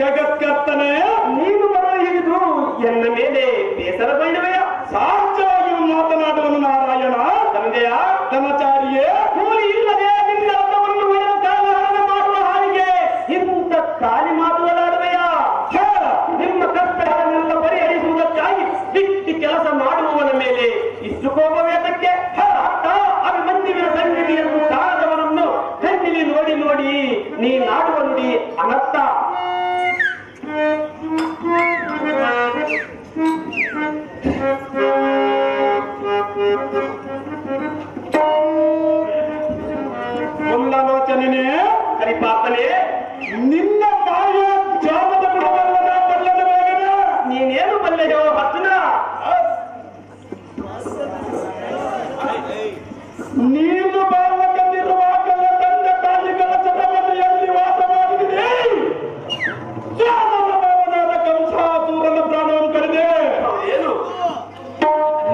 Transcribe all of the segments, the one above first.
ಜಗತ್ಕರ್ತನೆ, ನೀನು ಬರುವ ಹಿಡಿದು ಎನ್ನ ಮೇಲೆ ಬೇಸರಗೊಂಡವೆಯ? ಸಹಜವಾಗಿ ಮಾತನಾಡುವನು ನಾರಾಯಣ. ತಂದೆಯ ಧನಾಚಾರ್ಯೇ, ಕೂಲಿ ಇಲ್ಲದೆ ನಿನ್ನ ರಥವನ್ನು ಒಡೆದು ಕಾಲಹರಣ ಮಾಡುವ ಹಾಗೆ ಇಂಥ ಖಾಲಿ ಮಾತುಗಳಾಡುವೆಯ? ನಿಮ್ಮ ಕಷ್ಟಗಳನ್ನೆಲ್ಲ ಪರಿಹರಿಸುವುದಕ್ಕಾಗಿ ಬಿಟ್ಟಿ ಕೆಲಸ ಮಾಡುವವನ ಮೇಲೆ ಇಷ್ಟು ಕೋಪವೇತಕ್ಕೆ? ಅಭಿಮನ್ಯುವಿನ ಸಂಗತಿಯನ್ನು ಕಾಣದವನನ್ನು ಕಣ್ಣಿಲಿ ನೋಡಿ ನೋಡಿ ನೀ ನಾಡುವ ನುಡಿ ಅನರ್ಥ. ಮುಂದಾಲೋಚನೆ ಕರಿಪಾಪನೆ, ನಿನ್ನ ಬಾಯ ಜಾಮದ ಗುಣವಲ್ಲದ ಬಲ್ಲದ ಬೇಗನೆ. ನೀನೇನು ಬಲ್ಲೆಯೋ ಅರ್ಜುನ? ನೀನು ಬಾಲಕಲ್ಲಿರುವಾಗಲೇ ತಂದೆ ತಾಯಿಗಳ ಸರಮನೆಯಲ್ಲಿ ವಾಸ ಮಾಡಿದೆ. ಜಾಮದ ಭಾವನಾದ ಕಂಸಾಸೂರನ ಪ್ರಾಣವನ್ನು ಕಳೆದೆ. ಏನು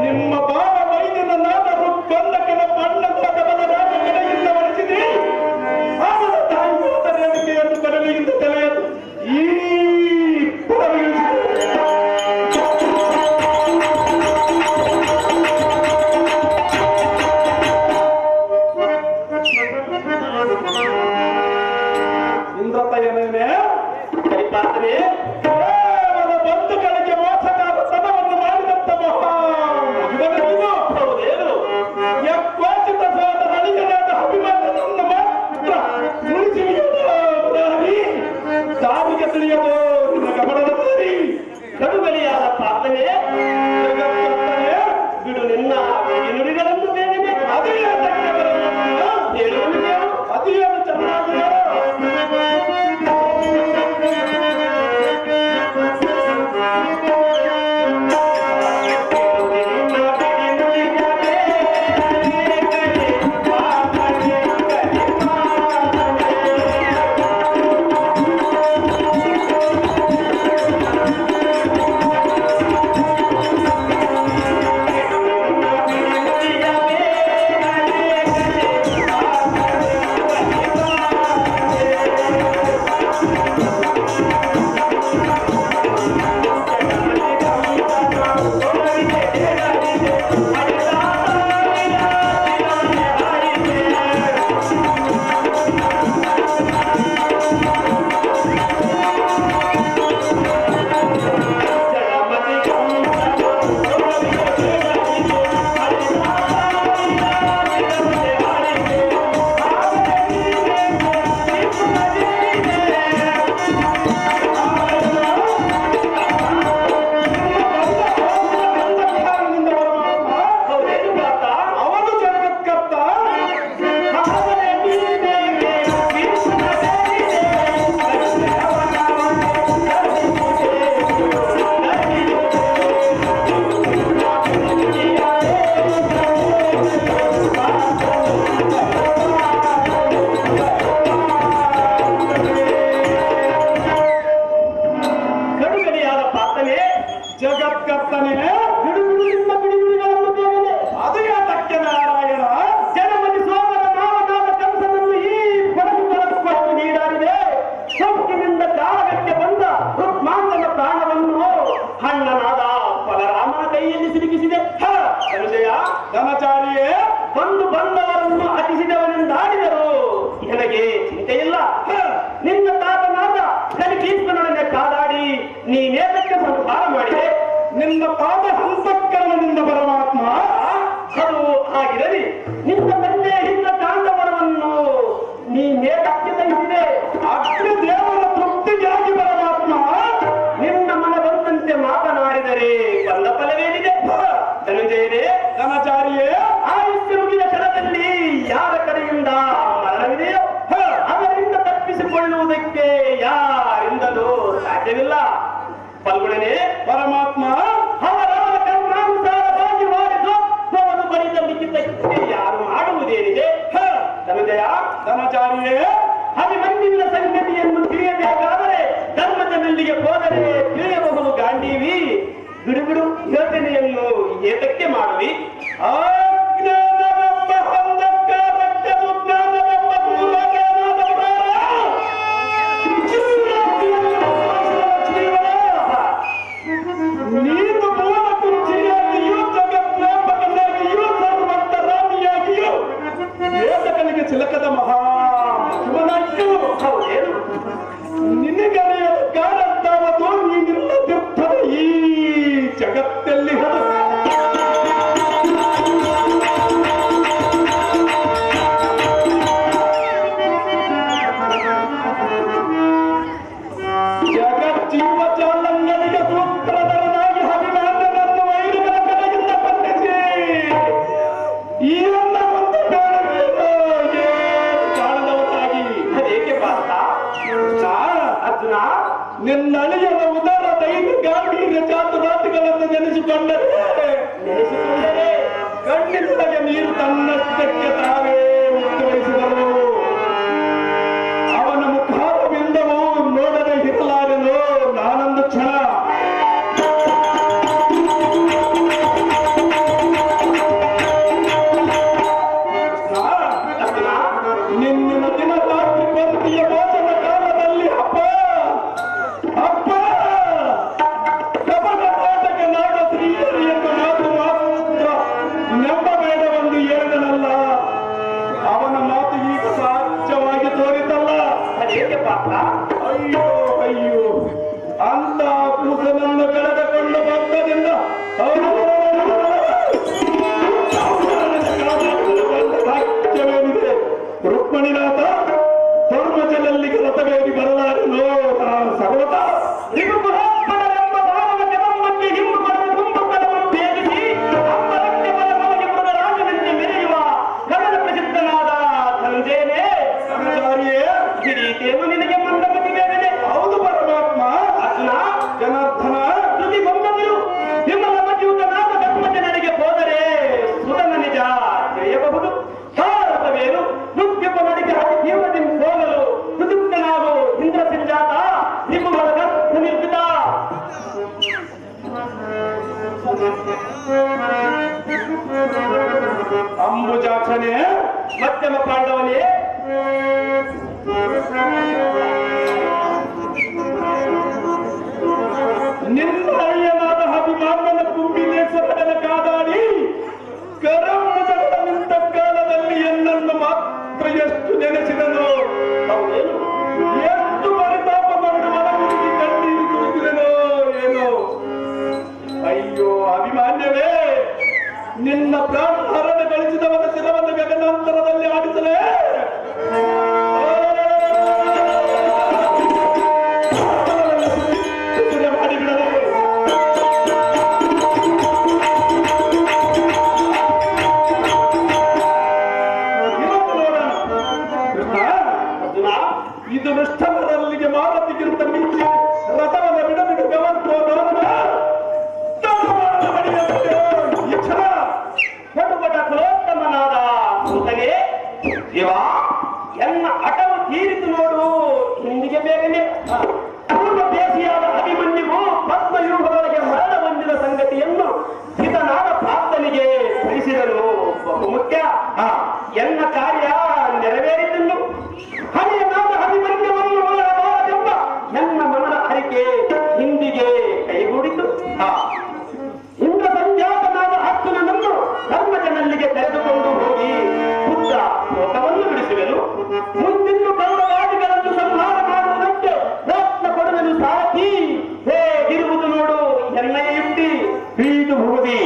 ನಿಮ್ಮ ಬಾಲ ವೈದ್ಯನ ನಾದ ರುಕ್ಕಂದಕನ ಬಣ್ಣದ ಬಲರಾದ ಕಡೆಯಿಂದ ಹೊರಸಿದೆ. ಅವನ ತಾಯಿ ರೇಣಿಕೆಯನ್ನು ಕಡಲೆಯಿಂದ ತಲೆಯನ್ನು ಈ ಇಂದ್ರತಯನೇ ಕರಿಪಾಪನೆ, ಕೇವಲ ಬಂಧುಗಳಿಗೆ ಮೋಸಗಾರತನವನ್ನು ಮಾಡಿದಂತ ಮಹಾ ಇದನ್ನು ಹೌದೇನು? ಯಕ್ವಾಚಿತ ಸೋದರಳಿಯನಾದ ಅಭಿಮಾನವನ್ನು ಮಾತ್ರ ಉಳಿಸಿ ಸಾವಿಗೆ ತಿಳಿಯದು ನಿನ್ನ ಗಮನದ ದಾರಿ. ಕಡುಬಲಿಯಾದ ಪ್ರಾರ್ಥನೆ, ಜಗತ್ಕರ್ತನೆ, ಬಿಡು ನಿನ್ನ ನುಡಿಗಳನ್ನು ಬೇಗನೆ. ಅದೇ ಅದಕ್ಕೆ ಬರಲ್ಲ. ಹೇಳುವುದು ಕೇಳು. ಅದೇನು ಚೆನ್ನಾಗಿದೆ. ಜಗತ್ಕರ್ತನೆ, ಬಿಡುಬಿಡುವಿನ ಬಿಡುಬಿಡುಗಳನ್ನು ಬೇಗನೆ. ಅದೇ ಅದಕ್ಕೆ ನಾರಾಯಣ. ಜನಮತಿ ಸೋದರ ನಾಮನಾದ ಕಂಸನನ್ನು ಈ ಕೊಡಗುಗಳನ್ನು ನೀಡಾಡಿದೆ. ಸೊಕ್ಕಿನಿಂದ ಕಾಲಗಕ್ಕೆ ಬಂದ ರುಕ್ಮಾಂಗನ ಪ್ರಾಣವನ್ನು ಅಣ್ಣನಾದ ಬಲರಾಮನ ಕೈಯಲ್ಲಿ ಸಿಲುಕಿಸಿದೆ. ಸಂಜಯ ಧನಾಚಾರ್ಯೇ, ಬಂದು ಬಂದವರನ್ನು ಅತಿಸಿದವನೆಂದಾಡಿದರು. ನನಗೆ ಚಿಂತೆಯಿಲ್ಲ. ನಿನ್ನ ತಾತನಾದ ಕಲಿಕೀರ್ಪನೊಡನೆ ಕಾದಾಡಿ ನೀನೇದಕ್ಕೆ ಸಂಹಾರ ಮಾಡಿದೆ? ನಿನ್ನ ಪಾದ ಹಂತಕರಣದಿಂದ ಪರಮಾತ್ಮ. ಅದು ಹಾಗಿರಲಿ. ನಿನ್ನ ತಂದೆ ಹಿಂದ ತಾಂಡವರವನ್ನು ನೀನೇದಕ್ಕೆ ತಹಿಸಿದೆ? ಅಗ್ನಿ ದೇವರ ತೃಪ್ತಿಗಾಗಿ ಪರಮಾತ್ಮ. ನಿನ್ನ ಮನ ಬಂದಂತೆ ಮಾತನಾಡಿದರೆ ಬಂದ ಫಲವೇನಿದೆ? ಧನುಂಜಯರೇ, ಧನಾಚಾರ್ಯೇ, ಆಯುಷ್ಯ ಮುಗಿದ ಕ್ಷಣದಲ್ಲಿ ಯಾರ ಕಡೆಯಿಂದ ಮರಣವಿದೆಯೋ ಅವರಿಂದ ತಪ್ಪಿಸಿಕೊಳ್ಳುವುದಕ್ಕೆ ಯಾರಿಂದಲೂ ಸಾಧ್ಯವಿಲ್ಲ. ಫಲ್ಗುಣನೆ ಪರಮಾತ್ಮ, ಅವರವರ ಕರ್ಮಾನುಸಾರವಾಗಿ ಮಾಡಿದ್ದು ಅವನು ಬರಿದ ಲಿಖಿತಕ್ಕೆ ಯಾರು ಮಾಡುವುದೇನಿದೆ? ಧನುಜಯ, ಧನಾಚಾರ್ಯೇ, ಅಭಿಮನ್ಯುವಿನ ಸಂಗತಿಯನ್ನು ತಿಳಿಯಬೇಕಾದರೆ ಧರ್ಮದ ಮೆಲ್ಲಿಗೆ ಹೋದರೆ ತಿಳಿಯಬಹುದು ಗಾಂಧೀವಿ. ಬಿಡುಬಿಡು ಯೋಚನೆಯನ್ನು ಏತಕ್ಕೆ ಮಾಡುವಿ? ಅಜ್ಞಾನವೆಂಬ ಹೊಂದಕ್ಕೆ ಸುಜ್ಞಾನವೆಂಬ ಪೂರ್ವಜ್ಞಾನದ ಪ್ರಾಣ. ನೆನೆಸಿಕೊಂಡರೆ ಕಣ್ಣಿನೊಳಗೆ ನೀರು ತನ್ನಷ್ಟಕ್ಕೆ ತಾವೇ ಉತ್ತರಿಸಿದರು. ಅವನ ಮುಖಾರವಿಂದವೂ ನೋಡದೆ ಇರಲಾರೆನು ನಾನೊಂದು ಕ್ಷಣ. ನಿನ್ನಿನ ದಿನ ರಾತ್ರಿ ಪಂಕ್ತಿಯ ಭೋಜನ ಕಾಲದಲ್ಲಿ ಅಪ್ಪ ಅಪ್ಪ ಕಪಟ ನಾಟಕ ನಾಡ ಸ್ತ್ರೀಯರು ಎಂದು ಮಾತು ಮಾತ್ರ ನಂಬಬೇಡವೆಂದು ಹೇಳಿದನಲ್ಲ. ಅವನ ಮಾತು ಈಗ ಸಾಧ್ಯವಾಗಿ ತೋರಿತಲ್ಲ. ಅದೇಕೆ ಪಾಪ? ಅಯ್ಯೋ ಅಯ್ಯೋ, ಅಂತ ಕೂಸನನ್ನು ಕಳೆದುಕೊಂಡು ಬಂದದಿಂದ ಸಾಧ್ಯವೇನಿದೆ. ರುಕ್ಮಣಿನಾಥ ಧರ್ಮಜನಲ್ಲಿಗೆ ರಥವೇರಿ ಬರಲಾರನು. ನಾನು ಸರ್ವತ ರಿಪುಪುರಾತ್ಮನೆಂಬ ಭಾವನ ಜಗಮ್ಮಕ್ಕೆ ಹಿಂಬು ಬರೆದು ಕುಂಭಕರವನ್ನು ಭೇದಿಸಿ ಅಂಬರಕ್ಕೆ ಬಲವಾಗಿ ಮೃಗರಾಜನಂತೆ ಮೆರೆಯುವ ಕನ್ನಡ ಪ್ರಸಿದ್ಧನಾದ ಧನಂಜಯನೇ, ಸಹಚಾರಿಯೇ, ಕಿರೀಟೇನು ನಿನಗೆ ಮಂದಗತಿ ಬೇಗನೆ. ಹೌದು ಪರಮಾತ್ಮ. ಅರ್ಜುನ, ಜನಾರ್ದನ, ಶ್ರುತಿ ಗೊಂಬರು ವಿಮಲ ಮಜೂತನಾದ ಧರ್ಮಜನಿಗೆ ಹೋದರೆ ಸುಧನ ನಿಜ ತಿಳಿಯಬಹುದು. ಭಾರತವೇನು ನೃತ್ಯಪನಡಿಗೆ ತೀವ್ರದಿಂದ ಹೋಗಲು ಸುದುಕ್ತನಾಗು ಇಂದ್ರ ಸಂಜಾತ ನಿಮ್ಮಗಳ ನಿರ್ಮಿತ ಅಂಬುಜಾಕ್ಷನೇ, ಮಧ್ಯಮ ಪಾಂಡವನೇ, ನಿನ್ನ ಅಳಿಯನಾದ ಅಭಿಮಾನನ ಕುಂಬಿಲೇಶ್ವರನ ಕಾದಾಡಿ ಕರಮುಜಗಳ ನಿಂತ ಕಾಲದಲ್ಲಿ ಎನ್ನನ್ನು ಮಾತ್ರ ಎಷ್ಟು ನೆನೆಸಿದನು. ಹೌದೇನು? ಎಷ್ಟು ಪರಿತಾಪಗೊಂಡು ಮನಗುರುಗಿ ಕಣ್ಣೀರು ಸುರಿಸಿದನೋ ಏನೋ. ಅಯ್ಯೋ ಅಭಿಮಾನ್ಯವೇ, ನಿನ್ನ ಪ್ರಾಣ ಹರಣ ಗಳಿಸಿದವನ ಶಿರವನ್ನು ಗಗನಾಂತರದಲ್ಲಿ ಆಡಿಸಲೇ ಮಾಡಿಬಿಡಲೇ. ಅರ್ಜುನ, ಇದು ನುಷ್ಟಮರಲ್ಲಿಗೆ ಮಾರತಿಗಿಂತ ಮಿಂಚಿ ರಥವನ್ನು ಬಿಡಬಿಡು ಗವಂತೋ ಈ ಕ್ಷಣ ಕಟುಕಟ ಕುಲೋತ್ತಮನಾದ ಸುತನೇ, ಶಿವ ಎನ್ನ ಅಟವು ತೀರಿತು ನೋಡು ಹಿಂದಿಗೆ ಬೇಗನೆ. ಪೂರ್ವ ದೇಶಿಯಾದ ಅಭಿಮನ್ಯುವು ಪದ್ಮವ್ಯೂಹದೊಳಗೆ ಮರಣ ಹೊಂದಿದ ಸಂಗತಿಯನ್ನು ಹಿತನಾದ ಪ್ರಾರ್ಥನೆಗೆ ತಿಳಿಸಿದನು. ಬಹುಮುಖ್ಯ ಎನ್ನ ಕಾರ್ಯ ನೆರವೇರಿದನು. ಹಳೆಯ ನಾದ ಅಭಿಮನ್ಯುವನ್ನು ಒಳಗಬಾರದೆಂಬ ನನ್ನ ಮನದ ಅರಿಕೆ ಹಿಂದಿಗೆ ಕೈಗೂಡಿತು. ಇಂದ್ರ ಸಂಜಾತನಾದ ಅರ್ಜುನನನ್ನು ಧರ್ಮಜನಲ್ಲಿಗೆ ಕರೆದುಕೊಂಡು ಹೋಗಿ ಬುದ್ಧ ಲೋಕವನ್ನು ಬಿಡಿಸುವೆನು. ಮುಂದಿನ ಗೌರವಾದಿಗಳನ್ನು ಸಂಹಾರ ಮಾಡುವುದಕ್ಕೆ ಪ್ರಯತ್ನ ಕೊಡುವೆನು. ಸಾರಥಿ ಹೇಗಿರುವುದು ನೋಡು ಎನ್ನಯ ಯುಕ್ತಿ ಬೀದು ಭೂದಿ.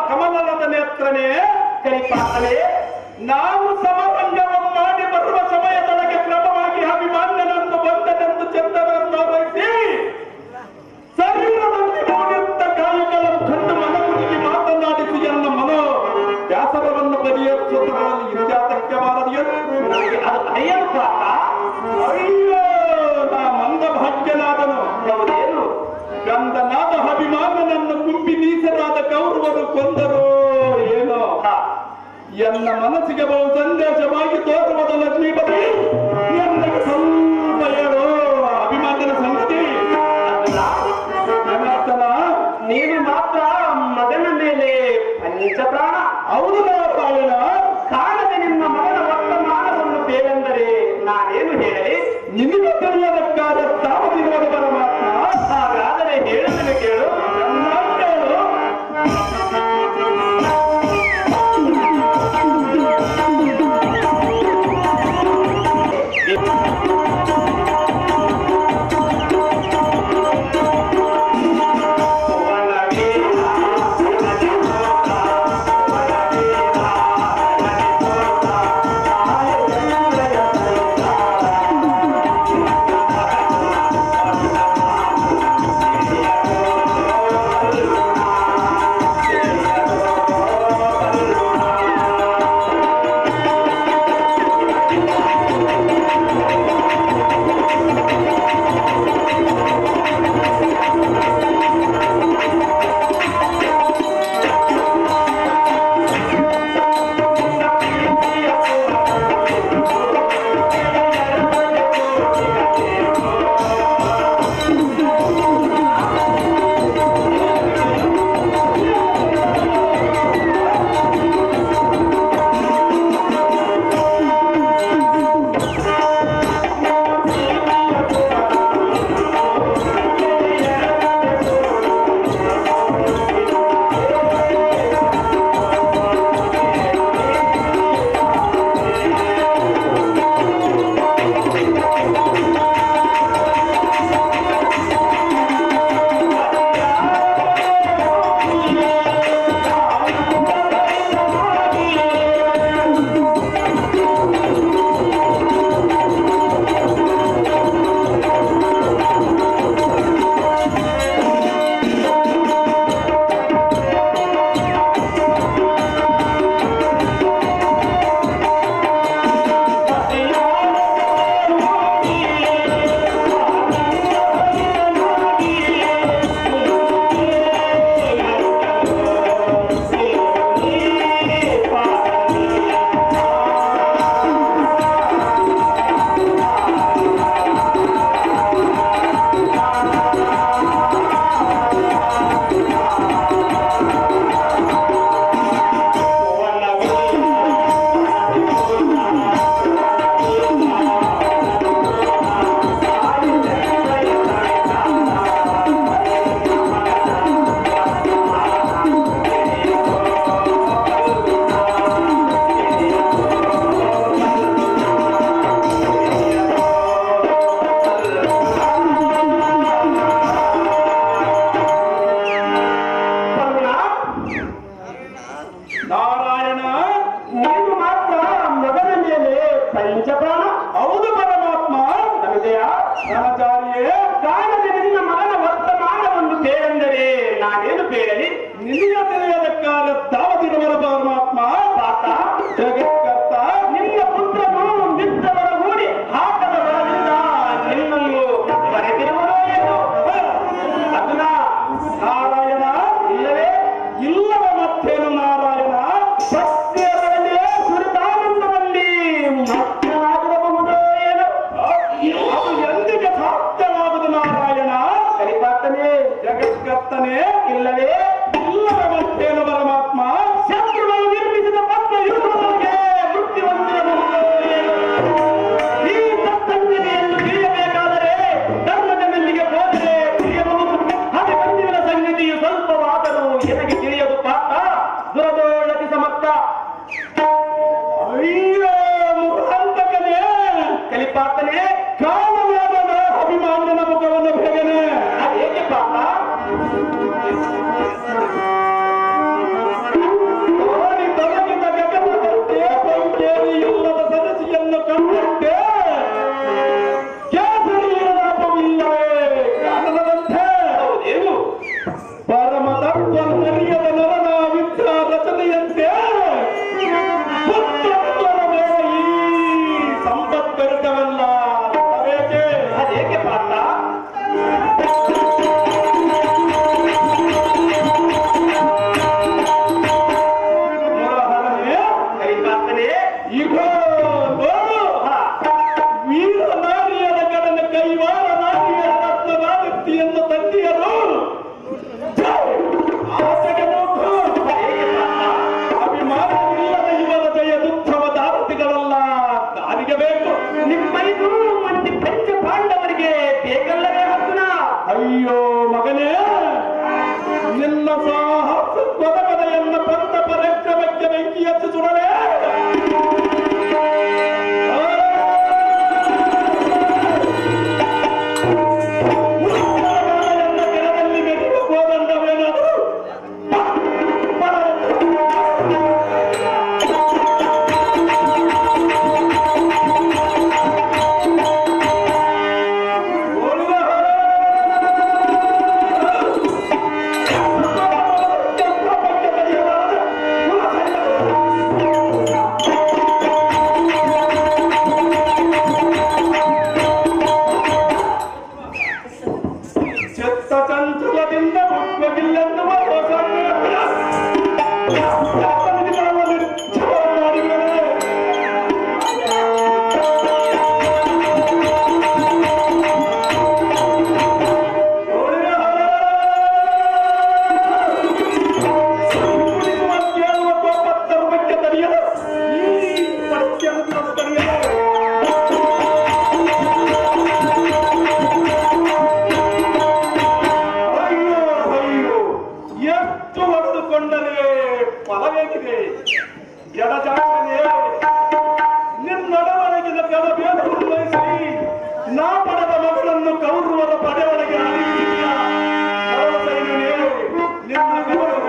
ಕಮಲದ ನೇತ್ರನೇ, ಕೈಪಾತಲೇ, ನಾವು ಸಮರಂಗವನ್ನು ಮಾಡಿ ಬರುವ ಸಮಯದೊಳಗೆ ಕ್ರಮವಾಗಿ ಅಭಿಮಾನ್ಯನಂದು ಬಂದನೆಂದು ಚಂದನನ್ನು ವಹಿಸಿ ಶರೀರದಲ್ಲಿ ಮೂಡಿದ್ದ ಕಾಯಗಳನ್ನು ಕಂಡು ಮನಗುರುಗಿ ಮಾತನಾಡಿಸಿ ಎನ್ನ ಮನೋ ವ್ಯಾಸರವನ್ನು ಬರೆಯುವ ಇತ್ಯಾಸಕ್ಕೆ ಬಾರದಿಯರು. ನನಗೆ ಅದು ಅರಿಯಲು ಪಾಪ ಎನ್ನ ಮನಸ್ಸಿಗೆ ಬಹು ಸಂದೇಶವಾಗಿ ತೋರುವುದ ಲಕ್ಷ್ಮೀಪತಿ ಎಂದರೆ ಸ್ವಲ್ಪ ಹೇಳು ಅಭಿಮಾನದ ಸಂಗತಿ. ನೀನು ಮಾತ್ರ ಮಗನ ಮೇಲೆ ಪಂಚಪ್ರಾಣ. ಹೌದು ನಾರಾಯಣ. ಕಾಣದೆ ನಿಮ್ಮ ಮಗನ ವರ್ತಮಾನವನ್ನು ಬೇರೆಂದರೆ ನಾನೇನು ಹೇಳಲಿ? ನಿನಗೆ ತಿಳಿಯದಕ್ಕಾದ ತಾಮದಿರುವ ಪರಮಾತ್ಮ. ಹಾಗಾದರೆ ಹೇಳುತ್ತೇನೆ ಕೇಳು. ನಾರಾಯಣ, ನೀನು ಮಾತ್ರ ಮಗನ ಮೇಲೆ ಪಂಚಪ್ರಾಣ. ಹೌದು ಪರಮಾತ್ಮ. ನಮದೆಯ ಸಹಚಾರಿಯೇ, ಕಾಣದೆ ನಿನ್ನ ಮಗನ ವರ್ತಮಾನವನ್ನು ಬೇರೆಂದರೆ ನಾನೇನು ಬೇಡಲಿ? ನಿನಗೆ ತಿಳಿಯದಕ್ಕಾದ ತಾವದಿರುವರ ಪರಮಾತ್ಮ. ಪಾತ ಜಗತ್ಕರ್ತ, ನಿನ್ನ ಪುತ್ರನು ಮಿತ್ರವರ ಗೂಡಿ ಹಾಕದ ಬರದಿಂದ ನಿನ್ನನ್ನು ಬರೆದಿರುವನೋ ಏನು? ಅದನ್ನ ನಾರಾಯಣ, ಇಲ್ಲವೇ ಇಲ್ಲವ ಮತ್ತೇನು ನಾರಾಯಣ? ಸತ್ಯಗಳಲ್ಲೇ ಸುರಿತಾನಂದದಲ್ಲಿ ಮಕ್ಕಳಾಗಿರಬಹುದೋ ಏನು? ಅದು ಎಂದಿಗೆ ಸಾಧ್ಯವಾಗುವುದು ನಾರಾಯಣ? ಕಲಿಪಾತನೇ ಜಗತ್ಕರ್ತನೇ, ಇಲ್ಲವೇ ಇಲ್ಲವ ಮತ್ತೇನು ಪರಮಾತ್ಮ? ಶತ್ರುಗಳು ನಿರ್ಮಿಸಿದ ಪತ್ರ ಯುದ್ಧದೊಳಗೆ ಮೃತ್ಯು ಹೊಂದಿರಬಹುದೋ ಏನು? ಈ ಸತ್ಸಂಗತಿಯನ್ನು ತಿಳಿಯಬೇಕಾದರೆ ಧರ್ಮದ ಮೆಲ್ಲಿಗೆ ಹೋದರೆ ತಿಳಿಯಬಹುದು. ಹಾಗೆ ಬಂದಿರುವ ಸಂಗತಿಯು ಸ್ವಲ್ಪವಾದರೂ ಎನಗೆ ತಿಳಿಯದು ಪಾತ್ರ. ದುರದೋಳತಿ ಸಮರ್ಥ ಅಯ್ಯೋ ಮುಖಾಂತಕನೇ, ಕಲಿಪಾತನೇ, ಕಾಲವಾದ ಅಭಿಮಾನನ ಮುಖವನ್ನು ಬೇಗನೆ ಅದೇಕೆ ಪಾತ್ರ? ಕೈವಾರ ನಾರಿಯರ ರತ್ನವಾದಕ್ತಿಯನ್ನು ತಂದಿಯರು ಆಸೆಗೆ ಮೂಕು ಅಭಿಮಾನವಿಲ್ಲದ ಇವರ ಜಯ ದುಃಖವ ದಾರತಿಗಳಲ್ಲ ದಾರಿಗೆ ಬೇಕು. ನಿಮ್ಮೈದು ಮಂದಿ ಪಂಚ ಪಾಂಡವರಿಗೆ ಬೇಕಲ್ಲವೇ ಅರ್ಜುನ? ಅಯ್ಯೋ ಮಗನೇ, ನಿನ್ನ ಸಾಹಸತ್ವದ ಕಥೆಯನ್ನ ಪಂಥ ಪರಾಕ್ರಮಕ್ಕೆ ಬೆಂಕಿ ಹಚ್ಚಿ ಸುಡಲೇ. ಕೆಳದಲ್ಲಿ ಬೆಳೆಯುವ ಗೋದಂಡವೇನಾದರೂ ಚಂಚಲದಿಂದ ಮುಖ್ಯವಿಲ್ಲೆನ್ನುವ ಫಲವೇಗಿದೆ ಎಡಜಾಗನೆ ನಿನ್ನೊಡವಳಗಿನ ಗಡಬೇದು ವಹಿಸಿ ನಾ ಪಡೆದ ಮಗಳನ್ನು ಕೌರವರ ಪಡೆಯೊಳಗೆ ಅಡಗಿಸಿದೆಯಾ? ನಿನ್ನ ಗೌರವ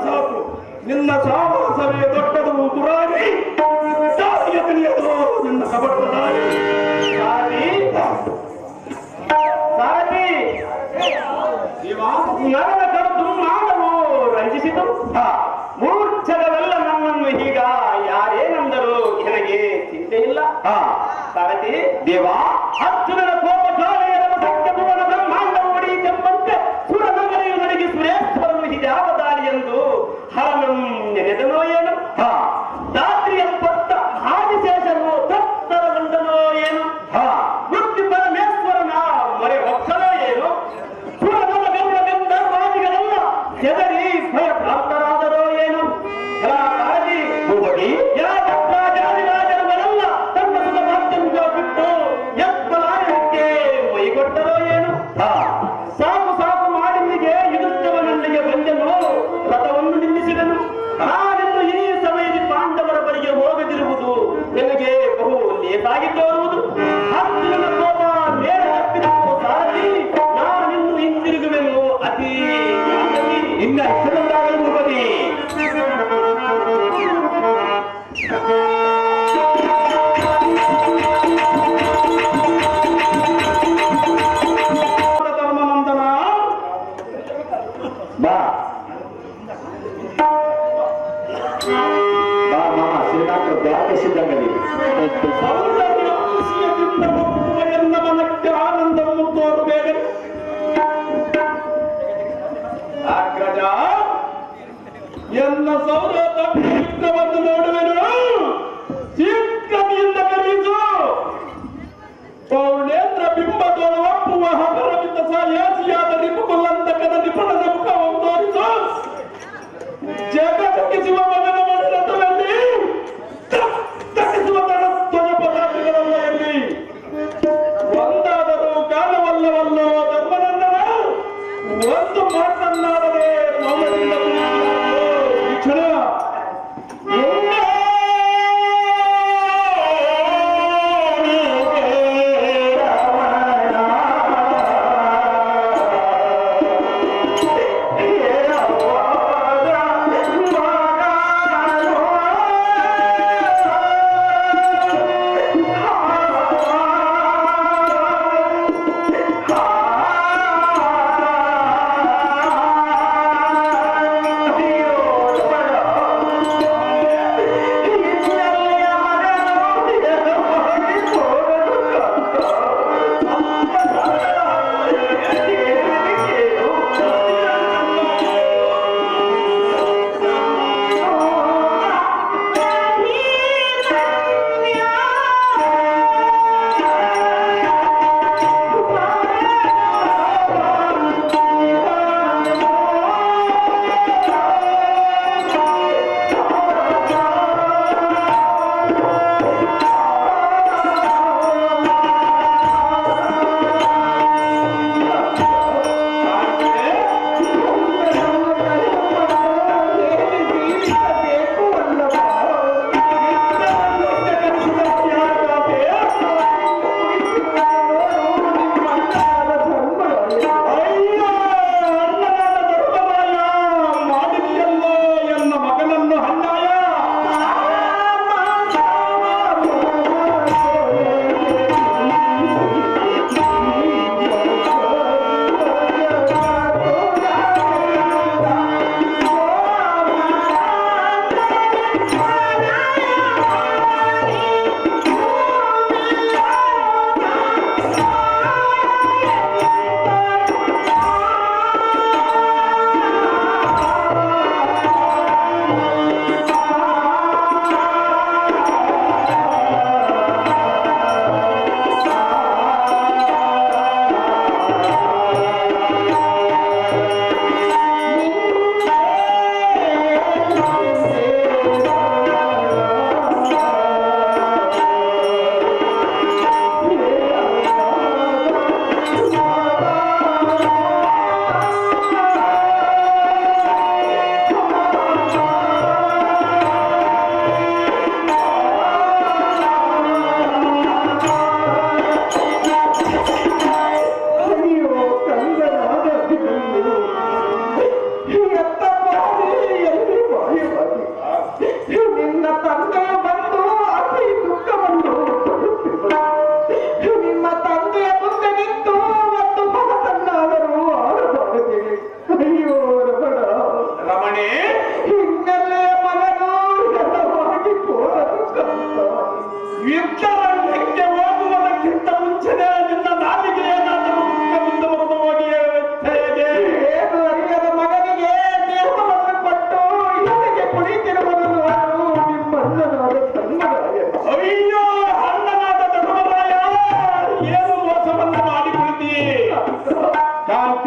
ಸಾಕು, ನಿನ್ನ ಸಾಹಸವೇ ದೊಡ್ಡದು ಪುರಾಣಿ ದಾರಿಯ ತಿಳಿಯದು ನಿನ್ನ ಕಬಡ್ಡ ನರನ ಕರೆದು ಮಾಡಲು ರಂಜಿಸಿತು. ಮೂರ್ಛದವೆಲ್ಲ ನನ್ನನ್ನು ಈಗ ಯಾರೇನೆಂದರು ನನಗೆ ಚಿಂತೆ ಇಲ್ಲ. ಸಾರಥಿ ದೇವಾ, ಅರ್ಜುನನ ಕೋಪ ಜ್ವಾಲೆಯರ ಸತ್ಯ ಭುವನ ಬ್ರಹ್ಮಾಂಡವು ಒಡೆಯಿತೆಂಬಂತೆ ಸುರನಗರೆಯು ನನಗೆ ಸುರೇಶ್ವರನು ಹಿಜಾಬ ದಾಳಿ ಎಂದು ಹರನಂ ನೆನೆದನೋ ಏನು? ರಾತ್ರಿಯ ಪತ್ತ ಆದಿಶೇಷನು ತತ್ತರಗೊಂಡನೋ ಏನು? ವೃತ್ತಿ ಪರಮೇಶ್ವರನ ಮೊರೆ ಹೊಕ್ಕನೋ ಏನು? ಸುರನರ ಗೌರವೆಂದ ವಾದಿಗಳೆಲ್ಲ ಹೆದರಿ ಭಯ ಪ್ರಾಪ್ತರಾದರೋ ಏನು? ಜಾತಿರಾಜರುಗಳೆಲ್ಲ ತನ್ನ ಸುಖ ಮಾಧ್ಯಮ ಬಿಟ್ಟು ಎತ್ತಲಾರಕ್ಕೆ ಮೈಗೊಟ್ಟರೋ ಏನು? ಸಾಕು ಸಾಕು ಮಾಡಿನಿಗೆ ಯುದ್ಧವನಲ್ಲಿಗೆ ಬಂದನು, ರಥವನ್ನು ನಿಲ್ಲಿಸಿದನು. ನಾನಿನ್ನು ಈ ಸಮಯದಲ್ಲಿ ಪಾಂಡವರ ಬಳಿಗೆ ಹೋಗದಿರುವುದು ನನಗೆ ಬಹು ಲೇಸಾಗಿ ತೋರುವುದು. ಅರ್ಜುನನ ಕೋಪ ನೇರ ತಪ್ಪಿದವು ಸಾರಥಿ, ನಾನಿನ್ನು ಹಿಂದಿರುಗುವೆನು ಅತಿ ಇನ್ನ ಹೆಸರನ್ನಾಗಲು ಬರೀ ಧರ್ಮನಂದನ ಬಾ ಬಾ ಮಾಮ ಶ್ರೀನಾಥ ದ್ವಾದಶಿದ್ದಂಗಲಿ ಸೌಂದರ್ಯ ಖುಷಿಯದಿಂದ ಒಪ್ಪುವ ಎನ್ನ ಮನಕ್ಕೆ ಆನಂದವನ್ನು ತೋರಬೇಡ. ಅಗ್ರಜ, ಎನ್ನ ಸೌರತ ಚಿಕ್ಕವನ್ನು ನೋಡುವೆನು, ಚಿಕ್ಕದಿಂದ ಕರೆಯಿಸು. ಪೌರ್ಣೇಂದ್ರ ಬಿಂಬದೊಳು ಒಪ್ಪುವ ಹಬರವಿತ ಸಯಾಸಿಯಾದ ರಿಪುಕುಲಂತಕದ ನಿಪುಣನ ಮುಖವನ್ನು ತೋರಿಸು. ಜಗತ್ತಿಸುವ ಮಗನ ಮನರಥದಲ್ಲಿ ತಟ್ಟಿಸುವ ಧ್ವಜ ಪದಾರ್ಥಗಳೆಲ್ಲ ಎಲ್ಲಿ ಒಂದಾದರೂ ಕಾಲವಲ್ಲವಲ್ಲೋ ಧರ್ಮನಂದನ, ಒಂದು ಮಾತನ್ನಾದರೆ ಮೌನದಿಂದ ವೀಕ್ಷಣ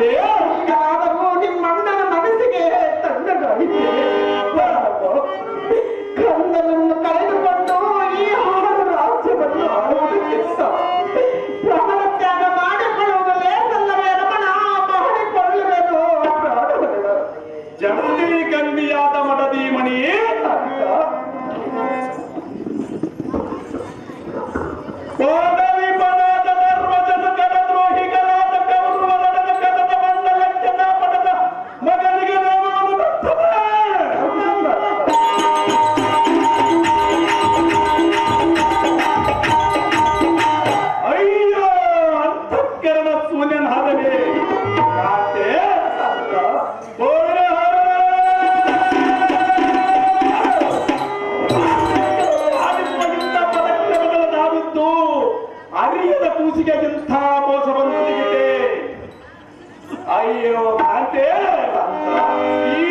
ಈಗಲಾದರೂ ನಿಮ್ಮ ಅಣ್ಣನ ಮನಸ್ಸಿಗೆ ತಣ್ಣಗಾಗಿದೆ. ಕಂದನನ್ನು ಕಳೆದುಕೊಂಡು ಈ ಆರು ರಾಜ್ಯವನ್ನು ಆಳುವುದಕ್ಕಿಂತ ಪ್ರಾಣತ್ಯಾಗ ಮಾಡಿಕೊಳ್ಳುವುದು ಲೇಸಲ್ಲವೇ ರಮಣ? ಮಾಡಿಕೊಳ್ಳುವೆನು ಪ್ರಾಣವಲ್ಲ. ಜಗತಿ ಗಂಡಿಯಾದ ಮಡದಿ ಮಣಿ ಪದವಿ ಪದಾದ ಧರ್ಮಜನ ಕಡದ್ರೋಹಿಗಳಾದ ಕೌರವರ ಕದದ ಬಂದ ಲಕ್ಷಣ ಪಡೆದ ಮಗನಿಗೆ ನೋವನ್ನು ಬರ್ತದೆ. ಅಯ್ಯೋ ಅಂತಃಕರಣ ಶೂನ್ಯನಾದನೆ ಕಾತೆ ಅರಿಯದ ಕೂಸಿಗೆ ಎಂಥ ಮೋಸ ಬಂದಿದೆ. ಅಯ್ಯೋ ಕಾಂತೆ ಈ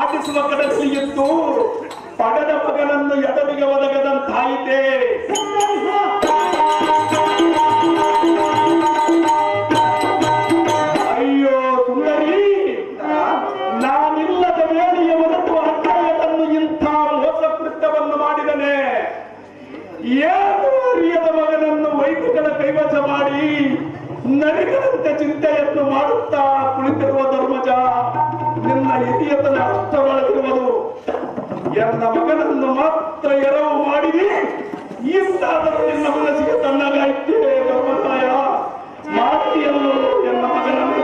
ಆಟಿಸುವ ಕಡಸಿ ಎತ್ತು ಪಡೆದ ಮಗನನ್ನು ಎಡವಿಗೆ ಒದಗದಂತಾಯಿತೆ. ಅಯ್ಯೋ ಸುಂದರಿ, ನಾನಿಲ್ಲದ ವೇಳೆಯ ಹೊರತು ಅಣ್ಣಯ್ಯನನ್ನು ಇಂಥ ಮೋಸ ಕೃತ್ಯವನ್ನು ಮಾಡಿದನೆ. ಏನು ಅರಿಯದ ಮಗನನ್ನು ವೈದಿಕರ ಕೈವಶ ಮಾಡಿ ನರಿಗಳಂತೆ ಚಿಂತೆಯನ್ನು ಮಾಡುತ್ತಾ ಕುಳಿತಿರುವ ಧರ್ಮಜ, ನಿನ್ನ ಹಿರಿಯತನ ಅಷ್ಟೊಳಗಿರುವುದು. ಎನ್ನ ಮಗನನ್ನು ಮಾತ್ರ ಎರವು ಮಾಡಿದಿ, ಇಂತಾದರೂ ನಿನ್ನ ಮನಸ್ಸಿಗೆ ತಣ್ಣಗಾಯ್ತೆ ಧರ್ಮರಾಯ. ಮಾತಿಯನ್ನು ಎನ್ನ ಮಗನನ್ನು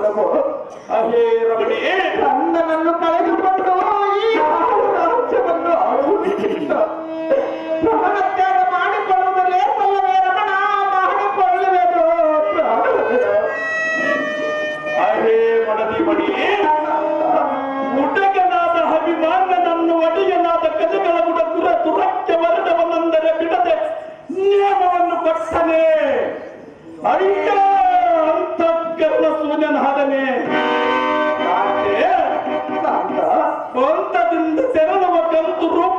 ಪ್ರಭು. ಅಹೇ ರಮಣಿ, ನನ್ನನ್ನು ಕಳೆದುಕೊಂಡು ಈ ರಾಜ್ಯವನ್ನು ಆಳುವುದಕ್ಕಿಂತ ಪ್ರಾಣತ್ಯಾಗ ಮಾಡಿಕೊಳ್ಳುವುದು ಲೇಸಲ್ಲವೇ ರಮಣ? ಮಾಡಿಕೊಳ್ಳುವೆನು ಅಹೇ ಮಡದಿ ಮಣಿ, ಮುಟಕನಾದ ಅಭಿಮಾನನನ್ನು ಒಡೆಯನಾದ ಕಜಗಳ ಗುಡ ತುರಕ್ಕೆ ವರ್ಣವನೆಂದರೆ ಬಿಡದೆ ನಿಯಮವನ್ನು ಕೊಟ್ಟನೆ. ಅಯ್ಯ ಅಂತಃಕರಣ ಶೂನ್ಯನಾದನೆ. ಸ್ವಂತದಿಂದ ತೆರಳುವ ಕಂತು ರೂಪ